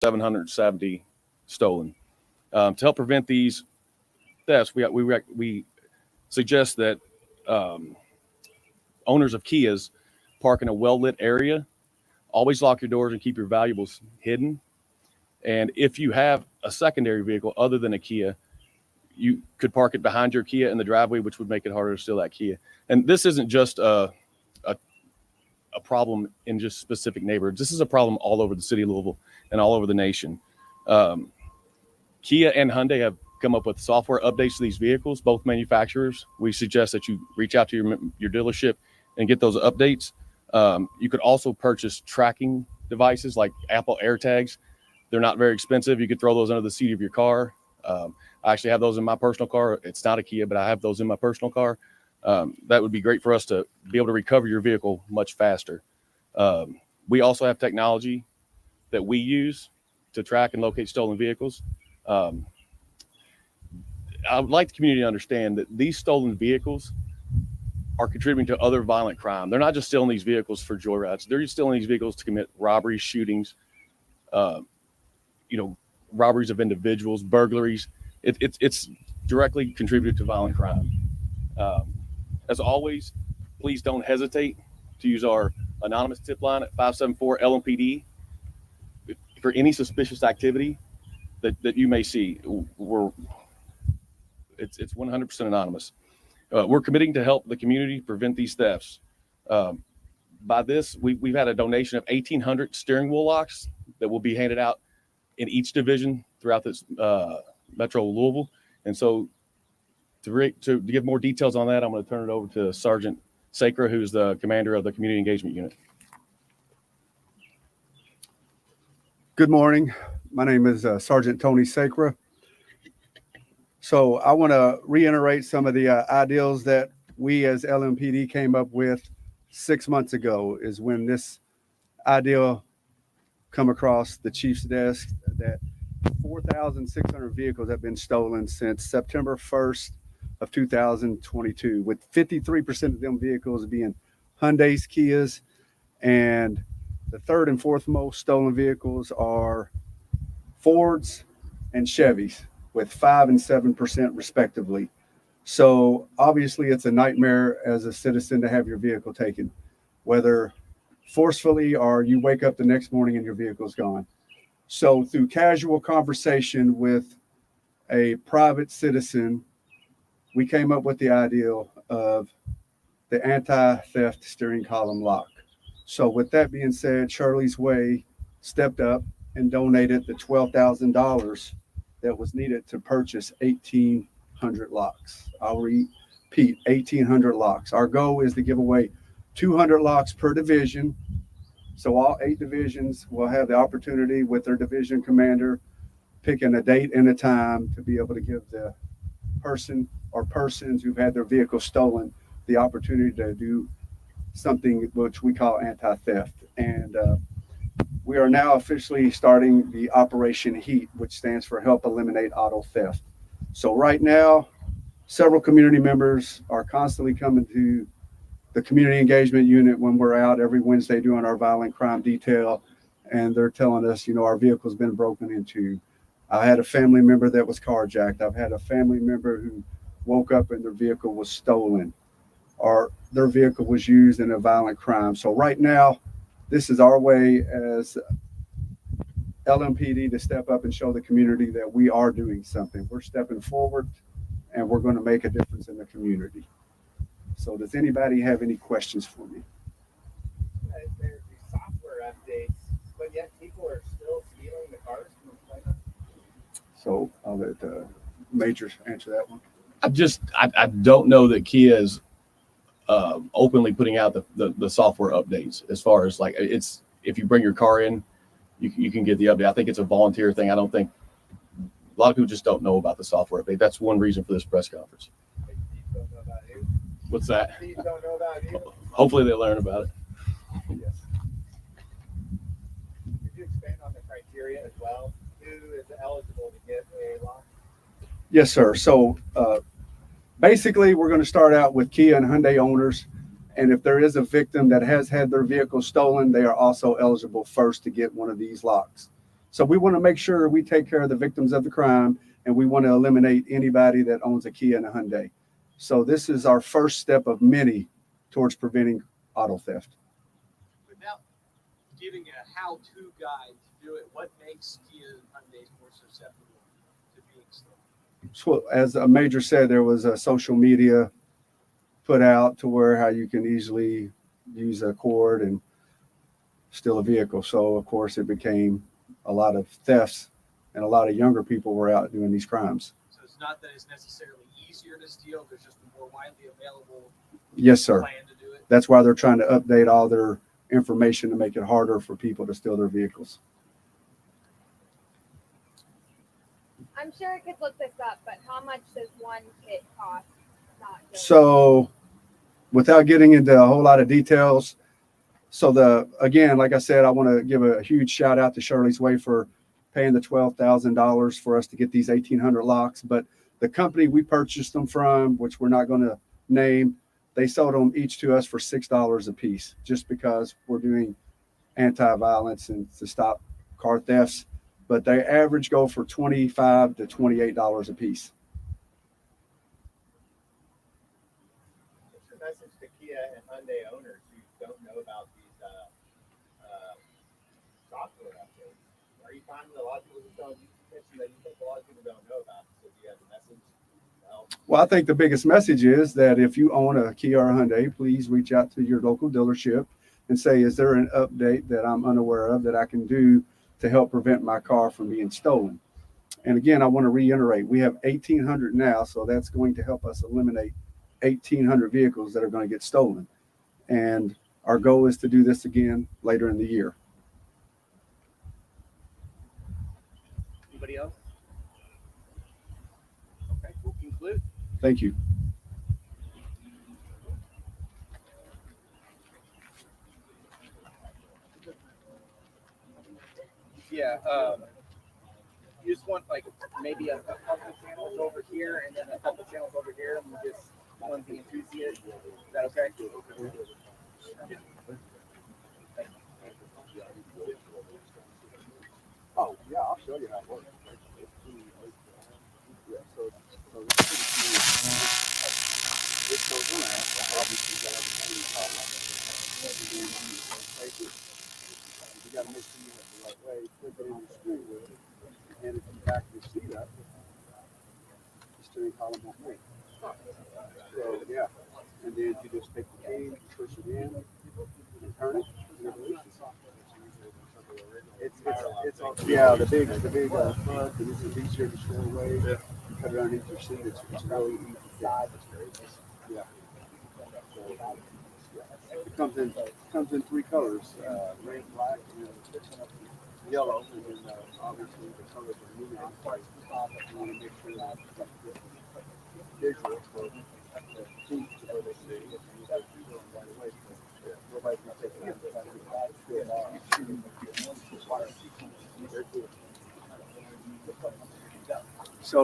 770 stolen. To help prevent these thefts, we suggest that owners of Kias park in a well-lit area. Always lock your doors and keep your valuables hidden. And if you have a secondary vehicle other than a Kia, you could park it behind your Kia in the driveway, which would make it harder to steal that Kia. And this isn't just a problem in just specific neighborhoods. This is a problem all over the city of Louisville and all over the nation. Kia and Hyundai have come up with software updates to these vehicles, both manufacturers. We suggest that you reach out to your dealership and get those updates. You could also purchase tracking devices like Apple AirTags. They're not very expensive. You could throw those under the seat of your car. I actually have those in my personal car. It's not a Kia, but I have those in my personal car. That would be great for us to be able to recover your vehicle much faster. We also have technology that we use to track and locate stolen vehicles. I would like the community to understand that these stolen vehicles are contributing to other violent crime. They're not just stealing these vehicles for joyrides. They're stealing these vehicles to commit robberies, shootings, robberies of individuals, burglaries. It's directly contributed to violent crime. As always, please don't hesitate to use our anonymous tip line at 574 LMPD for any suspicious activity that you may see. It's 100% anonymous. We're committing to help the community prevent these thefts. By this, we've had a donation of 1,800 steering wheel locks that will be handed out in each division throughout this Metro Louisville. And so to give more details on that, I'm going to turn it over to Sergeant SRA, who's the commander of the Community Engagement Unit. Good morning. My name is Sergeant Tony SRA. So I want to reiterate some of the ideals that we as LMPD came up with 6 months ago, is when this ideal come across the chief's desk, that 4,600 vehicles have been stolen since September 1st of 2022, with 53% of them vehicles being Hyundais, Kias, and the third and fourth most stolen vehicles are Fords and Chevys, with 5% and 7% respectively. So obviously it's a nightmare as a citizen to have your vehicle taken, whether forcefully or you wake up the next morning and your vehicle's gone. So through casual conversation with a private citizen, we came up with the ideal of the anti-theft steering column lock. So with that being said, Shirley's Way stepped up and donated the $12,000 that was needed to purchase 1,800 locks. I'll repeat, 1,800 locks. Our goal is to give away 200 locks per division. So all 8 divisions will have the opportunity with their division commander picking a date and a time to be able to give the person or persons who've had their vehicle stolen the opportunity to do something which we call anti-theft. And we are now officially starting the Operation H.E.A.T, which stands for Help Eliminate Auto Theft. So right now, several community members are constantly coming to the community engagement unit when we're out every Wednesday doing our violent crime detail, and they're telling us, our vehicle's been broken into. I had a family member that was carjacked. I've had a family member who woke up and their vehicle was stolen, or their vehicle was used in a violent crime. So right now, this is our way as LMPD to step up and show the community that we are doing something. We're stepping forward and we're going to make a difference in the community. So does anybody have any questions for me? There's these software updates, but yet people are still stealing the cars from the plant. So I'll let Major answer that one. I don't know that Kia is openly putting out the software updates, as far as like it's, if you bring your car in, you can get the update. I think it's a volunteer thing. I don't think, a lot of people just don't know about the software update. That's one reason for this press conference. Don't know about you. What's that? Thieves don't know about you. Hopefully they learn about it. Yes. Could you expand on the criteria as well? Who is eligible to get a lock? Yes, sir. So basically, we're going to start out with Kia and Hyundai owners. And if there is a victim that has had their vehicle stolen, they are also eligible first to get one of these locks. So we want to make sure we take care of the victims of the crime, and we want to eliminate anybody that owns a Kia and a Hyundai. So this is our first step of many towards preventing auto theft. Without giving a how-to guide to do it, what makes Kia and Hyundais more susceptible to being stolen? So as a major said, there was a social media put out to where how you can easily use a cord and steal a vehicle. So of course it became a lot of thefts, and a lot of younger people were out doing these crimes. So it's not that it's necessarily easier to steal, there's just a more widely available Yes, sir. plan to do it. That's why they're trying to update all their information to make it harder for people to steal their vehicles. I'm sure I could look this up, but how much does one kit cost? Not just So without getting into a whole lot of details, so again, like I said, I want to give a huge shout out to Shirley's Way for paying the $12,000 for us to get these 1,800 locks. But the company we purchased them from, which we're not going to name, they sold them each to us for $6 a piece, just because we're doing anti-violence and to stop car thefts. But they average go for $25 to $28 a piece. What's your message to Kia and Hyundai owners who don't know about these software updates? Are you finding that a lot of people who don't mention that you think a lot of people don't know about it? So do you have a message? Well, I think the biggest message is that if you own a Kia or a Hyundai, please reach out to your local dealership and say, is there an update that I'm unaware of that I can do to help prevent my car from being stolen? And again, I want to reiterate, we have 1,800 now, so that's going to help us eliminate 1,800 vehicles that are going to get stolen. And our goal is to do this again later in the year. Anybody else? Okay, we'll conclude. Thank you. Yeah, you just want like maybe a couple channels over here and then a couple channels over here, and we just one the enthusiast. Is that okay? Oh, yeah, I'll show you how it works. Yeah, so this goes around. Obviously, you got you got to make sure you have the right way. Flip it in your steering wheel, and if you back your seat up, the steering column won't move. So yeah, and then you just take the key, push it in, and turn it, and it releases. It's yeah, the big plug, and it's easier to store away. You cut it underneath your seat. It's really easy to get. Yeah. It comes in three colors: red, black, and yellow. And then obviously the colors are neon white. You want to make sure that it's visual for the teeth to be able to see. If you have to do it right away, nobody's gonna take it. So